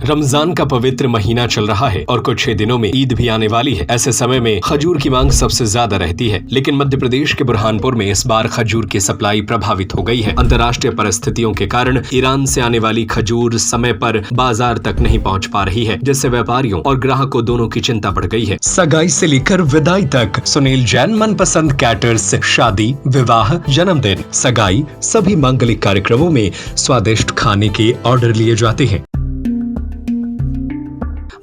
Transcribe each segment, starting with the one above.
रमजान का पवित्र महीना चल रहा है और कुछ ही दिनों में ईद भी आने वाली है। ऐसे समय में खजूर की मांग सबसे ज्यादा रहती है, लेकिन मध्य प्रदेश के बुरहानपुर में इस बार खजूर की सप्लाई प्रभावित हो गई है। अंतर्राष्ट्रीय परिस्थितियों के कारण ईरान से आने वाली खजूर समय पर बाजार तक नहीं पहुंच पा रही है, जिससे व्यापारियों और ग्राहकों दोनों की चिंता बढ़ गई है। सगाई से लेकर विदाई तक सुनील जैन मनपसंद कैटर्स शादी, विवाह, जन्मदिन, सगाई सभी मांगलिक कार्यक्रमों में स्वादिष्ट खाने के ऑर्डर लिए जाते हैं।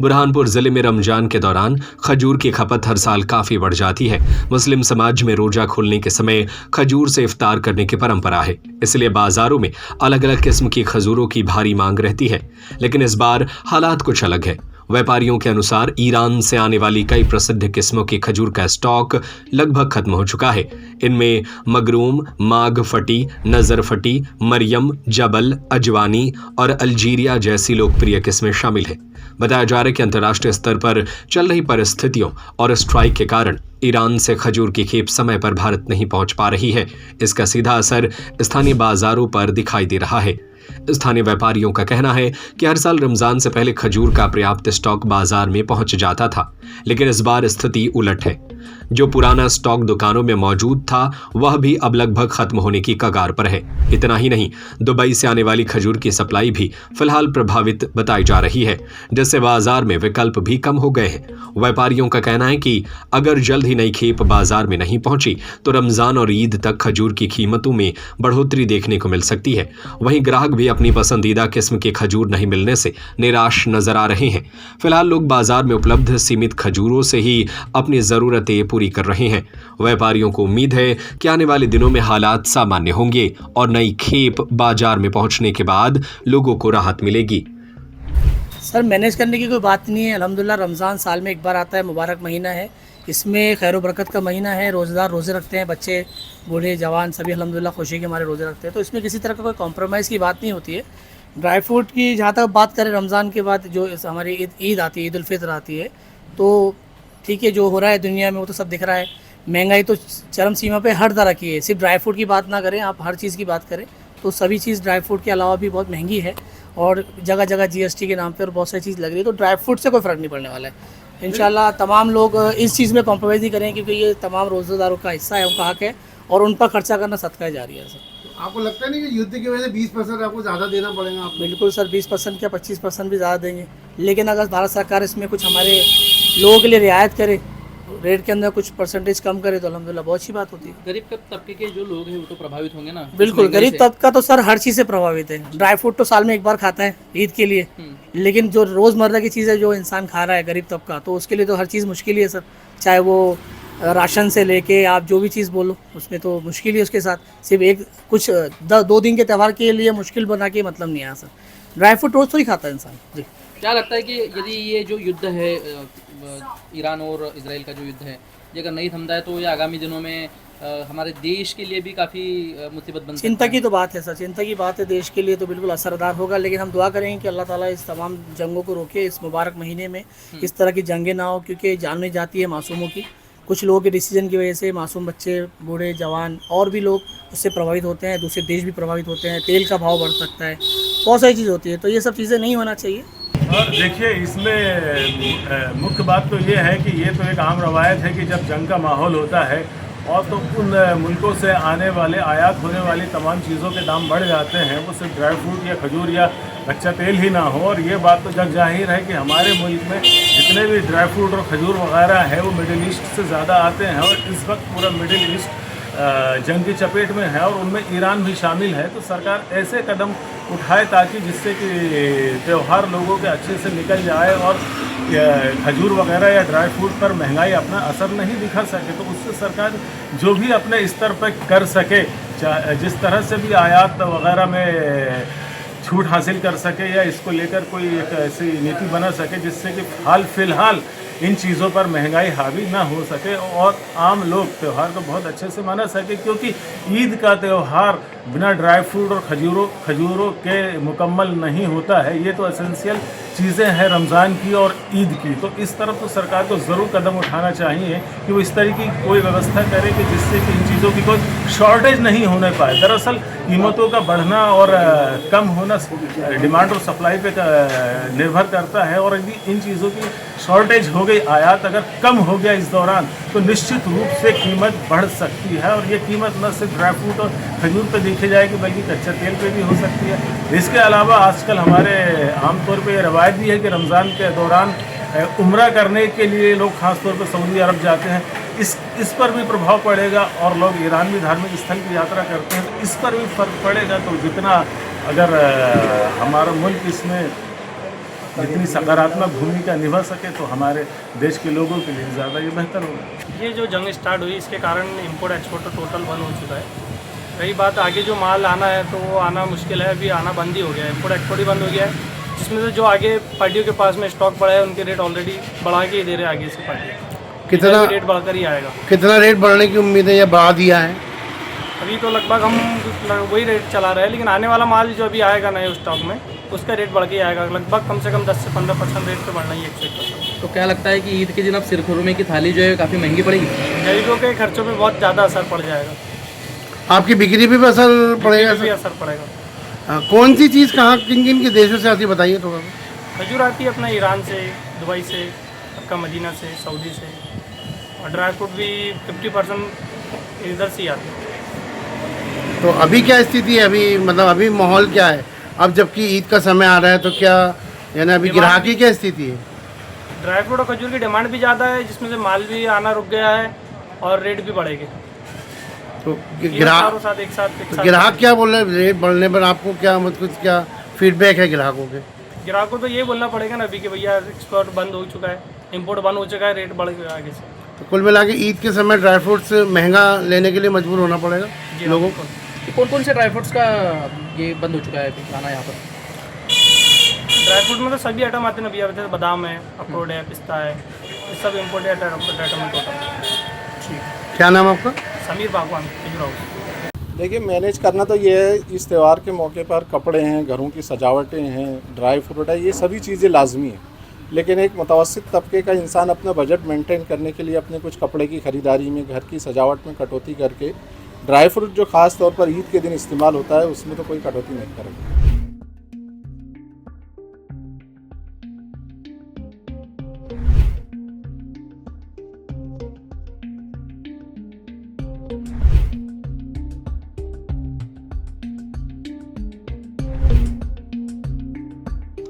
बुरहानपुर जिले में रमजान के दौरान खजूर की खपत हर साल काफी बढ़ जाती है। मुस्लिम समाज में रोजा खोलने के समय खजूर से इफ्तार करने की परंपरा है, इसलिए बाजारों में अलग अलग किस्म की खजूरों की भारी मांग रहती है। लेकिन इस बार हालात कुछ अलग है। व्यापारियों के अनुसार ईरान से आने वाली कई प्रसिद्ध किस्मों की खजूर का स्टॉक लगभग खत्म हो चुका है। इनमें मगरूम, माग फटी, नजर फटी, मरियम, जबल, अजवानी और अल्जीरिया जैसी लोकप्रिय किस्में शामिल हैं। बताया जा रहा है कि अंतर्राष्ट्रीय स्तर पर चल रही परिस्थितियों और स्ट्राइक के कारण ईरान से खजूर की खेप समय पर भारत नहीं पहुंच पा रही है। इसका सीधा असर स्थानीय बाजारों पर दिखाई दे रहा है। स्थानीय व्यापारियों का कहना है कि हर साल रमजान से पहले खजूर का पर्याप्त स्टॉक बाजार में पहुंच जाता था, लेकिन इस बार स्थिति उलट है। जो पुराना स्टॉक दुकानों में मौजूद था वह भी अब लगभग खत्म होने की कगार पर है। इतना ही नहीं, दुबई से आने वाली खजूर की सप्लाई भी फिलहाल प्रभावित बताई जा रही है, जिससे बाजार में विकल्प भी कम हो गए हैं। व्यापारियों का कहना है कि अगर जल्द ही नई खेप बाजार में नहीं पहुंची तो रमजान और ईद तक खजूर की कीमतों में बढ़ोतरी देखने को मिल सकती है। वहीं ग्राहक भी अपनी पसंदीदा किस्म के खजूर नहीं मिलने से निराश नजर आ रहे हैं। फिलहाल लोग बाजार में उपलब्ध सीमित खजूरों से ही अपनी जरूरतें पूरी कर रहे हैं। व्यापारियों को उम्मीद है कि आने वाले दिनों में हालात सामान्य होंगे और नई खेप बाजार में पहुंचने के बाद लोगों को राहत मिलेगी। सर, मैनेज करने की कोई बात नहीं है। अल्हम्दुलिल्लाह रमज़ान साल में एक बार आता है, मुबारक महीना है। इसमें खैर बरकत का महीना है। रोज़ेदार रोज़े रखते हैं, बच्चे, बूढ़े, जवान सभी अल्हम्दुलिल्लाह खुशी के हमारे रोज़े रखते हैं, तो इसमें किसी तरह का कोई कॉम्प्रोमाइज़ की बात नहीं होती है। ड्राई फ्रूट की जहाँ तक बात करें, रमज़ान के बाद जो हमारी ईद आती है, ईद उल फित्र आती है, तो ठीक है, जो हो रहा है दुनिया में वो तो सब दिख रहा है। महंगाई तो चरम सीमा पे हर तरह की है। सिर्फ ड्राई फ्रूट की बात ना करें, आप हर चीज़ की बात करें तो सभी चीज़ ड्राई फ्रूट के अलावा भी बहुत महंगी है और जगह जगह जीएसटी के नाम पे और बहुत सारी चीज़ लग रही है। तो ड्राई फ्रूट से कोई फ़र्क नहीं पड़ने वाला है। इंशाल्लाह तमाम लोग इस चीज़ में कॉम्प्रोमाइज़ नहीं करें, क्योंकि ये तमाम रोज़ेदारों का हिस्सा है, उनका हक है और उन पर खर्चा करना सदका जारी है। सर, आपको लगता नहीं कि युद्ध की वजह से 20% आपको ज़्यादा देना पड़ेगा? आपको बिल्कुल सर, 20% क्या 25% भी ज़्यादा देंगे, लेकिन अगर भारत सरकार इसमें कुछ हमारे लोगों के लिए रियायत करे, रेट के अंदर कुछ परसेंटेज कम करे तो अल्हम्दुलिल्लाह बहुत अच्छी बात होती है। गरीब तबके के जो लोग हैं वो तो प्रभावित होंगे ना। बिल्कुल, गरीब तबका तो सर हर चीज़ से प्रभावित है। ड्राई फ्रूट तो साल में एक बार खाता है ईद के लिए, लेकिन जो रोज़मर्रा की चीज़ है जो इंसान खा रहा है गरीब तबका, तो उसके लिए तो हर चीज़ मुश्किल ही है सर। चाहे वो राशन से लेके आप जो भी चीज़ बोलो उसमें तो मुश्किल ही है। उसके साथ सिर्फ एक कुछ 2 दिन के त्यौहार के लिए मुश्किल बना के मतलब नहीं है सर। ड्राई फ्रूट रोज़ तो ही खाता है इंसान जी। क्या लगता है कि यदि ये जो युद्ध है, ईरान और इजराइल का जो युद्ध है, ये अगर नहीं थमता है तो ये आगामी दिनों में हमारे देश के लिए भी काफ़ी मुसीबत बन सकता है? चिंता की तो बात है सर, चिंता की बात है। देश के लिए तो बिल्कुल असरदार होगा, लेकिन हम दुआ करेंगे कि अल्लाह ताला इस तमाम जंगों को रोके। इस मुबारक महीने में इस तरह की जंगें ना हो, क्योंकि जान जाती है मासूमों की। कुछ लोगों के डिसीजन की वजह से मासूम बच्चे, बूढ़े, जवान और भी लोग उससे प्रभावित होते हैं। दूसरे देश भी प्रभावित होते हैं। तेल का भाव बढ़ सकता है, बहुत सारी चीज़ होती है, तो ये सब चीज़ें नहीं होना चाहिए। और देखिए, इसमें मुख्य बात तो ये है कि ये तो एक आम रवायत है कि जब जंग का माहौल होता है और तो उन मुल्कों से आने वाले, आयात होने वाली तमाम चीज़ों के दाम बढ़ जाते हैं। वो सिर्फ ड्राई फ्रूट या खजूर या कच्चा तेल ही ना हो। और ये बात तो जग जाहिर है कि हमारे मुल्क में जितने भी ड्राई फ्रूट और खजूर वगैरह है वो मिडिल ईस्ट से ज़्यादा आते हैं, और इस वक्त पूरा मिडिल ईस्ट जंग की चपेट में है और उनमें ईरान भी शामिल है। तो सरकार ऐसे कदम उठाए ताकि जिससे कि त्यौहार लोगों के अच्छे से निकल जाए और खजूर वगैरह या ड्राई फ्रूट पर महंगाई अपना असर नहीं दिखा सके। तो उससे सरकार जो भी अपने स्तर पर कर सके, जिस तरह से भी आयात वगैरह में छूट हासिल कर सके या इसको लेकर कोई एक ऐसी नीति बना सके जिससे कि फिलहाल इन चीज़ों पर महंगाई हावी ना हो सके और आम लोग त्यौहार को बहुत अच्छे से मना सके। क्योंकि ईद का त्यौहार बिना ड्राई फ्रूट और खजूरों के मुकम्मल नहीं होता है। ये तो एसेंशियल चीज़ें हैं रमज़ान की और ईद की, तो इस तरफ तो सरकार को ज़रूर कदम उठाना चाहिए कि वो इस तरीके की कोई व्यवस्था करे कि जिससे कि इन चीज़ों की कोई शॉर्टेज नहीं होने पाए। दरअसल कीमतों का बढ़ना और कम होना डिमांड और सप्लाई पे निर्भर करता है, और यदि इन चीज़ों की शॉर्टेज हो गई, आयात अगर कम हो गया इस दौरान, तो निश्चित रूप से कीमत बढ़ सकती है। और ये कीमत न सिर्फ ड्राई फ्रूट और खजूर पे देखी जाएगी बल्कि कच्चे तेल पे भी हो सकती है। इसके अलावा आजकल हमारे आमतौर पे ये रवायत भी है कि रमज़ान के दौरान उम्रा करने के लिए लोग ख़ासतौर पर सऊदी अरब जाते हैं। इस पर भी प्रभाव पड़ेगा, और लोग ईरान भी धार्मिक स्थल की यात्रा करते हैं, तो इस पर भी फर्क पड़ेगा। तो जितना अगर हमारा मुल्क इसमें जितनी सकारात्मक भूमिका निभा सके तो हमारे देश के लोगों के लिए ज़्यादा ये बेहतर होगा। ये जो जंग स्टार्ट हुई इसके कारण इंपोर्ट एक्सपोर्ट तो टोटल बंद हो चुका है। रही बात आगे जो माल आना है तो वो आना मुश्किल है, अभी आना बंद ही हो गया है, इंपोर्ट एक्सपोर्ट ही बंद हो गया है। जिसमें से जो आगे पार्टियों के पास में स्टॉक पड़ा है उनके रेट ऑलरेडी बढ़ा के ही दे रहे हैं आगे से पार्टी। कितना रेट बढ़कर ही आएगा। कितना रेट बढ़ने की उम्मीद है या बढ़ा दिया है? अभी तो लगभग हम वही रेट चला रहे हैं, लेकिन आने वाला माल जो अभी आएगा नए स्टॉक में उसका रेट बढ़ के आएगा। लगभग कम से कम 10 से 15% रेट पे बढ़ना ही 100%। तो क्या लगता है कि ईद के दिन अब सिरखुरमे की थाली जो है काफ़ी महंगी पड़ेगी? गरीबों के खर्चों पे बहुत ज़्यादा असर पड़ जाएगा, आपकी बिक्री पे भी असर पड़ेगा? भी असर पड़ेगा। कौन सी चीज़ कहाँ किन किन के देशों से आती बताइए थोड़ा सा। खजूर आती है अपना ईरान से, दुबई से, मक्का मदीना से, सऊदी से, और ड्राई फ्रूट भी 50% इधर से ही आते हैं। तो अभी क्या स्थिति है? अभी मतलब अभी माहौल क्या है? अब जबकि ईद का समय आ रहा है तो क्या यानी अभी ग्राहक की क्या स्थिति है? ड्राई फ्रूट और खजूर की डिमांड भी ज़्यादा है, जिसमें से माल भी आना रुक गया है और रेट भी बढ़ेगे। तो साथ एक साथ ग्राहक क्या बोल रहे हैं रेट बढ़ने पर? आपको क्या मतलब क्या फीडबैक है ग्राहकों के? ग्राहकों तो ये बोलना पड़ेगा ना अभी कि भैया एक्सपोर्ट बंद हो चुका है, इंपोर्ट बंद हो चुका है, रेट बढ़ गया आगे से। तो कुल मिला के ईद के समय ड्राई फ्रूट्स महंगा लेने के लिए मजबूर होना पड़ेगा लोगों को। कौन कौन से ड्राई फ्रूट्स का ये बंद हो चुका है अभी खाना यहाँ पर? ड्राई फ्रूट में तो सभी आइटम आते हैं भैया, जैसे बादाम है, अखरोट है, पिस्ता है, ये सब इम्पोर्टेड आइटम है टोटल। ठीक, क्या नाम आपका? समीर बागवान, खजूराहो। देखिए, मैनेज करना तो ये है, इस त्यौहार के मौके पर कपड़े हैं, घरों की सजावटें हैं, ड्राई फ्रूट है, ये सभी चीज़ें लाजमी हैं। लेकिन एक मुतवस्सित तबके का इंसान अपना बजट मेंटेन करने के लिए अपने कुछ कपड़े की ख़रीदारी में, घर की सजावट में कटौती करके ड्राई फ्रूट जो ख़ास तौर पर ईद के दिन इस्तेमाल होता है उसमें तो कोई कटौती नहीं करेगा।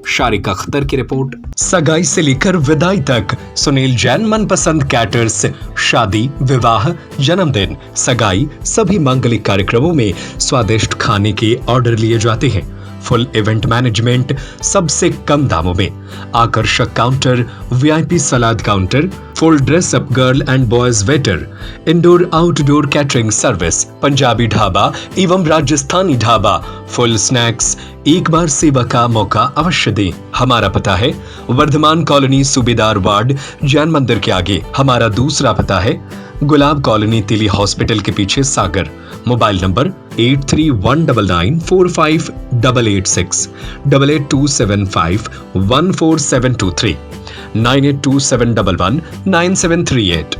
शारिक अख्तर की रिपोर्ट। सगाई से लेकर विदाई तक सुनील जैन मनपसंद कैटर्स। शादी, विवाह, जन्मदिन, सगाई, सभी मांगलिक कार्यक्रमों में स्वादिष्ट खाने के ऑर्डर लिए जाते हैं। फुल इवेंट मैनेजमेंट सबसे कम दामों में, आकर्षक counter, VIP salad counter, full dress up girl and boys waiter, indoor outdoor catering service, Punjabi dhaba एवं राजस्थानी ढाबा, फुल स्नैक्स। एक बार सेवा का मौका अवश्य दें। हमारा पता है वर्धमान कॉलोनी, सूबेदार वार्ड, जैन मंदिर के आगे। हमारा दूसरा पता है गुलाब कॉलोनी, तिली हॉस्पिटल के पीछे, सागर। Mobile number 8319458886, 8827514723, 9827119738।